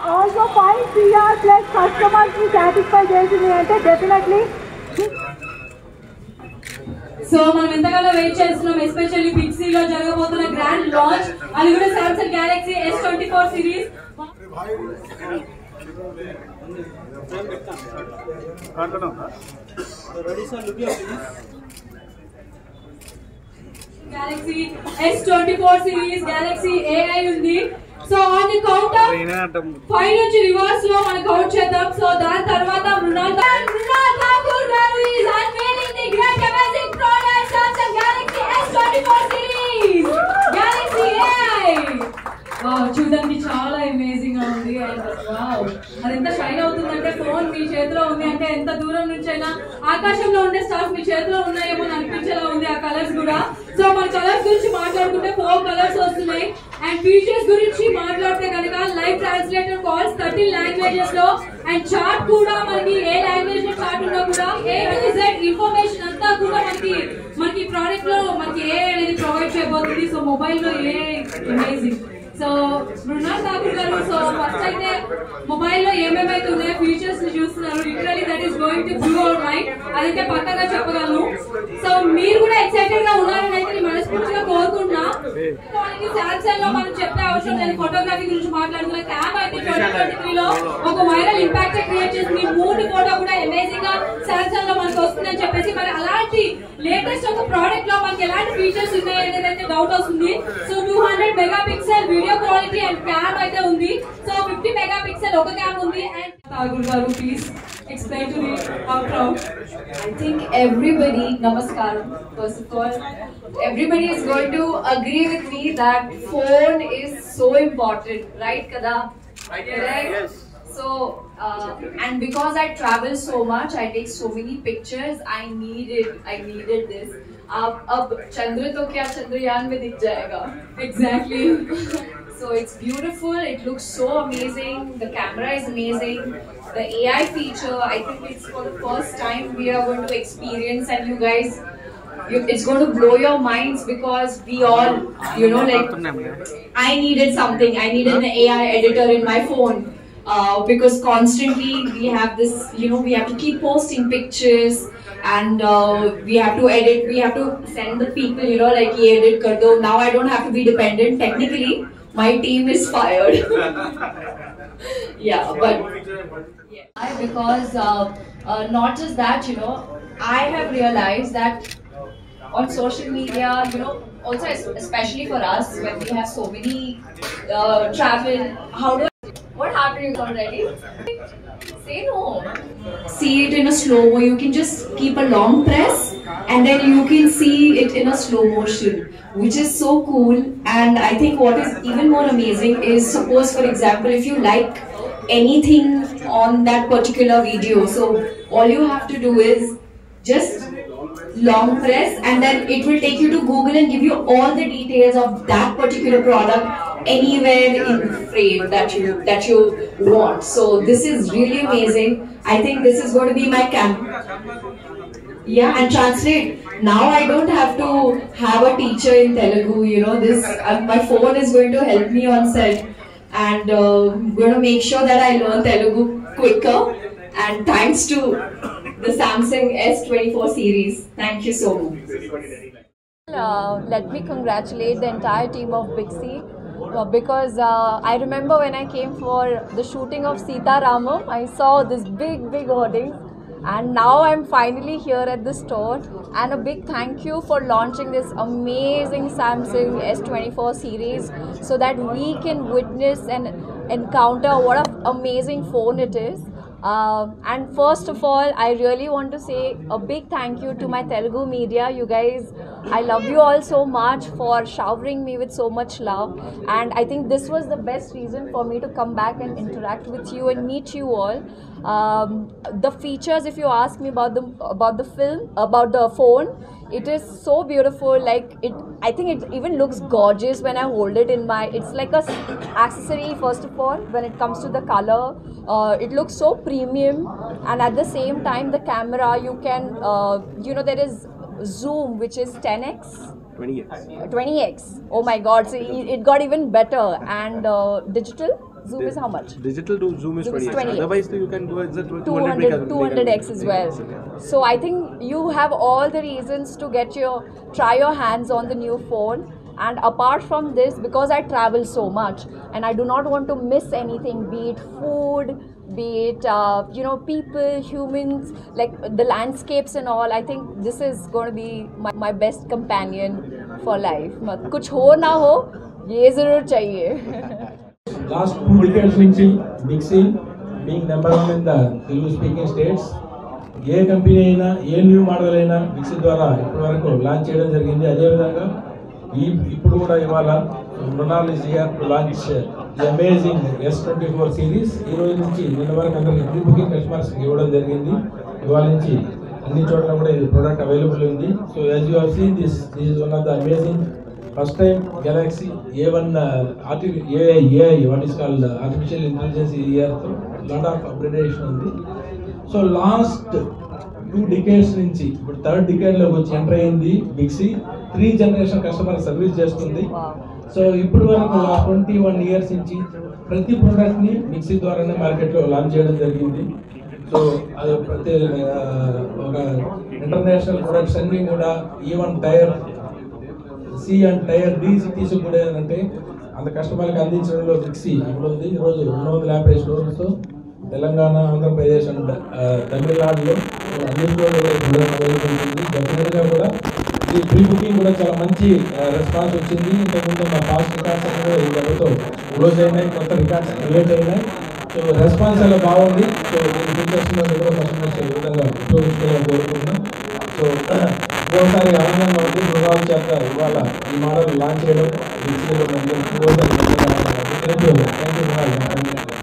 Also 5 CR plus customers ని satisfy చేసింది అంటే definitely. సో మనం ఎంతగానో వెయిట్ చేస్తున్నాం, ఎస్పెషల్లీ బిగ్ సి లో జరగబోతున్న గ్రాండ్ లాంచ్, అది కూడా Samsung Galaxy S24 series. Galaxy S24 series, Galaxy AI ఉంది. So on the count of 5 నుంచి రివర్స్ లో మనం కౌంట్ చేద్దాం. సో దాని తర్వాత మృణాల్ ఠాకూర్ గారు is unveiling the great amazing product Samsung Galaxy S24 series Galaxy AI. చూడడానికి చాలా అమేజింగ్ గా ఉంది. అది ఎంత షైన్ అవుతుందంటే ఫోన్ మీ చేతిలో ఉంది అంటే ఎంత దూరం నుంచి అయినా ఆకాశంలో ఉండే స్టార్స్ మీ చేతిలో ఉన్నాయేమో అని అనిపించేలా ఉంది ఆ కలర్స్ కూడా. సో మన కలర్స్ గురించి మాట్లాడుకుంటే 4 కలర్స్ వస్తున్నాయి. అండ్ ఫీచర్స్ గురించి మాట్లాడితే కనుక లైవ్ ట్రాన్స్లేటర్ కాల్స్ 13 లాంగ్వేజెస్ లో, అండ్ చార్ట్ కూడా మనకి ఏ లాంగ్వేజ్ లో చార్ట్ ఉన్నా కూడా A to Z ఇన్ఫర్మేషన్ అంతా కూడా మనకి ప్రోడక్ట్ లో మనకి ఏ అనేది ప్రొవైడ్ చేయబోతుంది. సో మొబైల్ లో a amazing. So Mrunal Thakur గారు, సో ఫస్ట్ అయితే మొబైల్ లో ఏమేమైతే ఉన్నాయో ఫీచర్స్ ని చూస్తున్నారు. Literally that is going to blue our mind, అదైతే పక్కగా చెప్పగలను. సో మీరు కూడా ఎక్సైటెడ్ గా ఉన్నారని అయితే నేను మనస్ఫూర్తిగా కోరుకుంటున్నా. సామ్సంగ్ లో మనం చెప్పే అవసరం లేదు. ఫోటోగ్రఫీ గురించి మాట్లాడుతున్నా, క్యామ్ అయితే 2023 లో ఒక వైరల్ ఇంపాక్ట్ క్రియేట్ చేసింది. మూడు ఫోటో కూడా అమేజింగ్ గా సామ్సంగ్ లో మనకు వస్తుందని చెప్పేసి, మరి అలాంటి లేటెస్ట్ ఒక ప్రోడక్ట్ లో మనకి ఎలాంటి ఫీచర్స్ ఉన్నాయి అనేది అయితే డౌట్ వస్తుంది. So 200 megapixel video quality and cam అయితే ఉంది. సో 50 మెగాపిక్సెల్ ఒక క్యామ్ ఉంది. అండ్ ఠాకూర్ గారు, please explain to the crowd. I think everybody, namaskaram, first of all, everybody is going to agree with me that phone is so important, right Kada? Right. Yes. So, and because I travel so much, I take so many pictures, I needed this. अब चंद्र तो क्या चंद्रयान में दिख जाएगा. Exactly. So it's beautiful, it looks so amazing, the camera is amazing, the AI feature, I think it's for the first time we are going to experience, and you guys, it's going to blow your minds, because we all, you know, like, I needed something, I needed an AI editor in my phone, because constantly we have this, you know, we have to keep posting pictures, and we have to edit, we have to send the people, you know, like, ye edit kar do. Now I don't have to be dependent. Technically my team is fired. Yeah, but yeah. Because not just that, you know, I have realized that on social media, you know, also especially for us when we have so many travel, how do what happened already? Say no. See it in a slow-mo. You can just keep a long press and then you can see it in a slow motion, which is so cool. And I think what is even more amazing is, suppose for example, if you like anything on that particular video, so all you have to do is just long press and then it will take you to Google and give you all the details of that particular product anywhere in frame that you want. So this is really amazing. I think this is going to be my camp. Yeah, and translate. Now I don't have to have a teacher in Telugu, you know, this my phone is going to help me on set, and I'm going to make sure that I learn Telugu quicker, and thanks to the Samsung S24 series. Thank you so much. Let me congratulate the entire team of Big C, because I remember when I came for the shooting of Sita Ramam, I saw this big hoarding, and now I'm finally here at the store. And a big thank you for launching this amazing Samsung S24 series, so that we can witness and encounter what an amazing phone it is. And first of all, I really want to say a big thank you to my Telugu media. You guys, I love you all so much for showering me with so much love, and I think this was the best reason for me to come back and interact with you and meet you all. The features, if you ask me about the phone, it is so beautiful. Like, I think it even looks gorgeous when I hold it in my, it's like a accessory. First of all, when it comes to the color, it looks so premium, and at the same time the camera, you can you know, there is zoom, which is 10x 20x. Oh my god, so it got even better. And digital Zoom is how much? Digital to Zoom is 20x. Otherwise, you can do it 200x as well. So I think you have all the reasons to try your hands on the new phone. And apart from this, because I travel so much and I do not want to miss anything, be it food, be it people, humans, like the landscapes and all, I think this is going to be my best companion for life. कुछ हो ना हो, ये ज़रूर चाहिए. Last 2 decades నుంచి Bixi being number 1 in the Telugu speaking states, A company అయినా a new model అయినా Bixi ద్వారా ఇప్పటివరకు లాంచ్ చేయడం జరిగింది. అదేవిధంగా ఇప్పుడు కూడా ఇవాళ Mrunal is here to launch the amazing S24 series. ఈ రోజు నుంచి నిన్న వరకు అందరికి ప్రీ బుకింగ్ కస్టమర్స్కి ఇవ్వడం జరిగింది. ఇవాళ నుంచి అన్ని చోట్ల కూడా ఇది ప్రోడక్ట్ అవైలబుల్ ఉంది. So as you have seen this is one of the amazing first time Galaxy A1 AI what is called artificial intelligence ఇయర్తో లాట్ ఆఫ్ అప్గ్రేడేషన్ ఉంది. సో లాస్ట్ 2 decades నుంచి ఇప్పుడు 3rd decade-లోకి వచ్చి ఎంటర్ అయింది Bixi. 3 generation customer service చేస్తుంది. So ఇప్పుడు వరకు 21 years నుంచి ప్రతి ప్రోడక్ట్ని Bixi ద్వారానే మార్కెట్లో లాంచ్ చేయడం జరిగింది. సో అది ప్రతి ఒక ఇంటర్నేషనల్ ప్రొడక్ట్స్ అన్నీ కూడా even tier C and tier D cities కూడా ఏంటంటే అంత కస్టమర్కి అందించడంలో Bixi ఇప్పుడు ఉంది. ఈరోజు 250 స్టోర్స్తో తెలంగాణ, ఆంధ్రప్రదేశ్ అండ్ తమిళనాడులో అన్నింటిలో ఉంటుంది. డెఫినెట్గా కూడా ఈ ప్రీ బుకింగ్ కూడా చాలా మంచి రెస్పాన్స్ వచ్చింది. ఇంతకుముందు మా పాస్ట్ రికార్డ్స్ అన్ని కూడా ఈ దెబ్బతో క్లోజ్ అయినాయి, కొత్త రికార్డ్స్ క్రియేట్ అయినాయి. సో రెస్పాన్స్ చాలా బాగుంది. సో దీని ఫీచర్స్లో కూడా కస్టమర్స్ ఈ విధంగా ఉపయోగించుకోవాలని కోరుకుంటున్నాం. సో ఇంకోసారి ఆనందంగా ఉంది మృణాల్ చేత ఇవాళ ఈ మోడల్ లాంచ్ చేయడం. Thank you Mrunal.